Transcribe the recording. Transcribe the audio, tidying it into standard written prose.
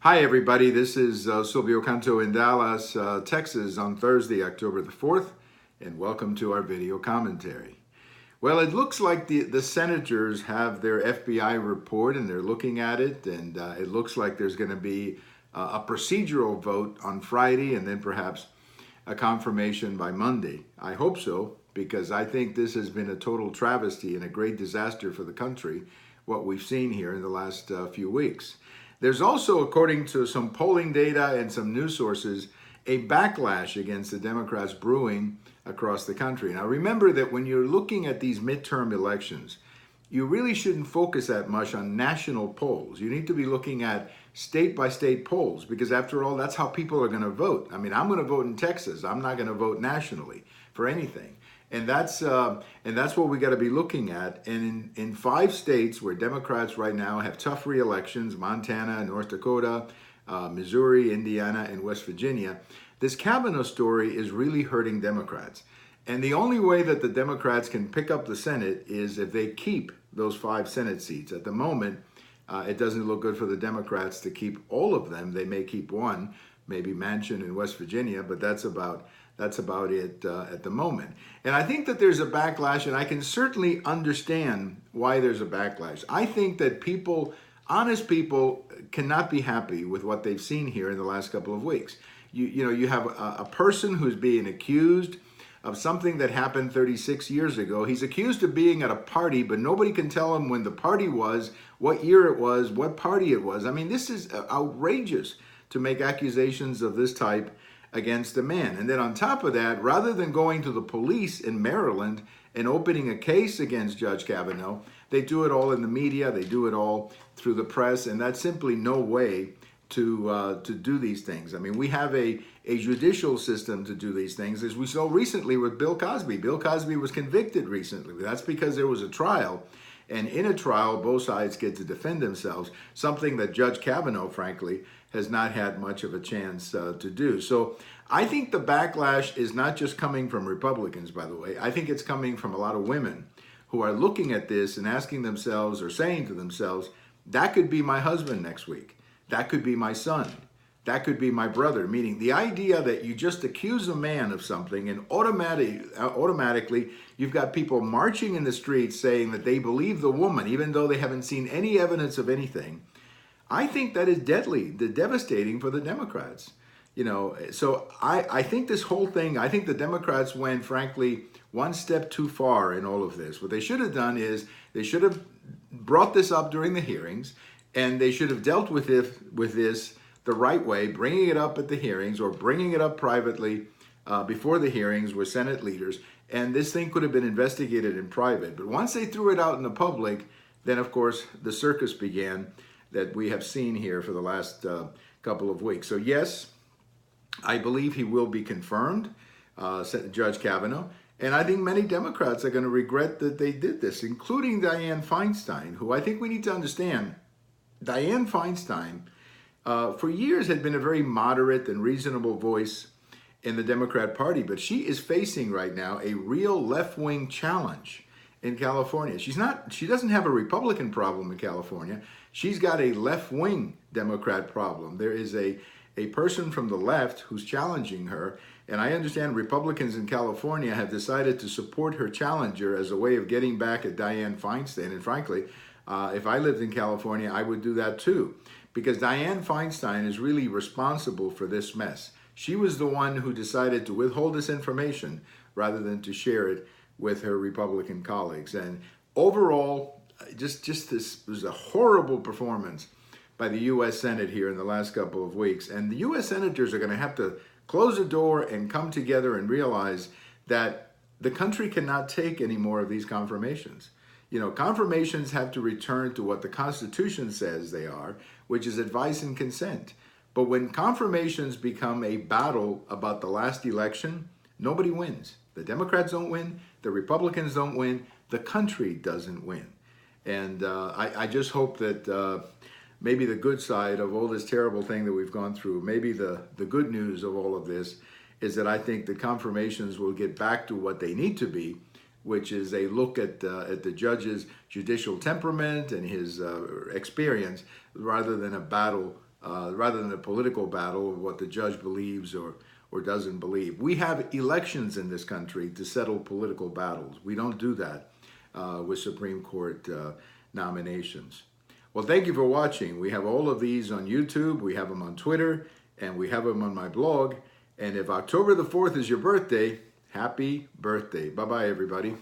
Hi, everybody. This is Silvio Canto in Dallas, Texas on Thursday, October the 4th, and welcome to our video commentary. Well, it looks like the senators have their FBI report and they're looking at it, and it looks like there's going to be a procedural vote on Friday and then perhaps a confirmation by Monday. I hope so, because I think this has been a total travesty and a great disaster for the country, what we've seen here in the last few weeks. There's also, according to some polling data and some news sources, a backlash against the Democrats brewing across the country. Now, remember that when you're looking at these midterm elections, you really shouldn't focus that much on national polls. You need to be looking at state-by-state polls, because after all, that's how people are going to vote. I mean, I'm going to vote in Texas. I'm not going to vote nationally for anything. And that's what we got to be looking at. And in 5 states where Democrats right now have tough re-elections, Montana, North Dakota, Missouri, Indiana, and West Virginia, this Kavanaugh story is really hurting Democrats. And the only way that the Democrats can pick up the Senate is if they keep those 5 Senate seats. At the moment, it doesn't look good for the Democrats to keep all of them. They may keep one, maybe Manchin in West Virginia, but that's about it at the moment. And I think that there's a backlash, and I can certainly understand why there's a backlash. I think that honest people cannot be happy with what they've seen here in the last couple of weeks. You have a person who's being accused of something that happened 36 years ago. He's accused of being at a party, but nobody can tell him when the party was, what year it was, what party it was. I mean, this is outrageous to make accusations of this type against a man. And then on top of that, rather than going to the police in Maryland and opening a case against Judge Kavanaugh, they do it all in the media, they do it all through the press, and that's simply no way to do these things. I mean, we have a judicial system to do these things, as we saw recently with Bill Cosby. Bill Cosby was convicted recently. That's because there was a trial, and in a trial, both sides get to defend themselves, something that Judge Kavanaugh, frankly, has not had much of a chance to do. So I think the backlash is not just coming from Republicans, by the way. I think it's coming from a lot of women who are looking at this and asking themselves or saying to themselves, that could be my husband next week. That could be my son. That could be my brother. Meaning the idea that you just accuse a man of something and automatically you've got people marching in the streets saying that they believe the woman, even though they haven't seen any evidence of anything. I think that is devastating for the Democrats. So I think this whole thing, I think the Democrats went, frankly, one step too far in all of this. What they should have done is they should have brought this up during the hearings, and they should have dealt with this the right way, bringing it up at the hearings or bringing it up privately before the hearings with Senate leaders. And this thing could have been investigated in private. But once they threw it out in the public, then, of course, the circus began that we have seen here for the last couple of weeks. So yes, I believe he will be confirmed, Judge Kavanaugh. And I think many Democrats are going to regret that they did this, including Dianne Feinstein, who I think we need to understand. Dianne Feinstein, for years, had been a very moderate and reasonable voice in the Democrat Party, but she is facing right now a real left-wing challenge in California. She doesn't have a Republican problem in California. She's got a left-wing Democrat problem. There is a person from the left who's challenging her, and I understand Republicans in California have decided to support her challenger as a way of getting back at Dianne Feinstein. And frankly, if I lived in California, I would do that too, because Dianne Feinstein is really responsible for this mess. She was the one who decided to withhold this information rather than to share it with her Republican colleagues. And overall, just this was a horrible performance by the U.S. Senate here in the last couple of weeks. And the U.S. senators are going to have to close the door and come together and realize that the country cannot take any more of these confirmations. Confirmations have to return to what the Constitution says they are, which is advice and consent. But when confirmations become a battle about the last election, nobody wins. The Democrats don't win. The Republicans don't win. The country doesn't win. And I just hope that maybe the good side of all this terrible thing that we've gone through, maybe the good news of all of this is that I think the confirmations will get back to what they need to be, which is a look at the judge's judicial temperament and his experience, rather than a battle rather than a political battle of what the judge believes or doesn't believe. We have elections in this country to settle political battles. We don't do that with Supreme Court nominations. Well, thank you for watching. We have all of these on YouTube, we have them on Twitter, and we have them on my blog. And if October the 4th is your birthday, happy birthday. Bye-bye, everybody.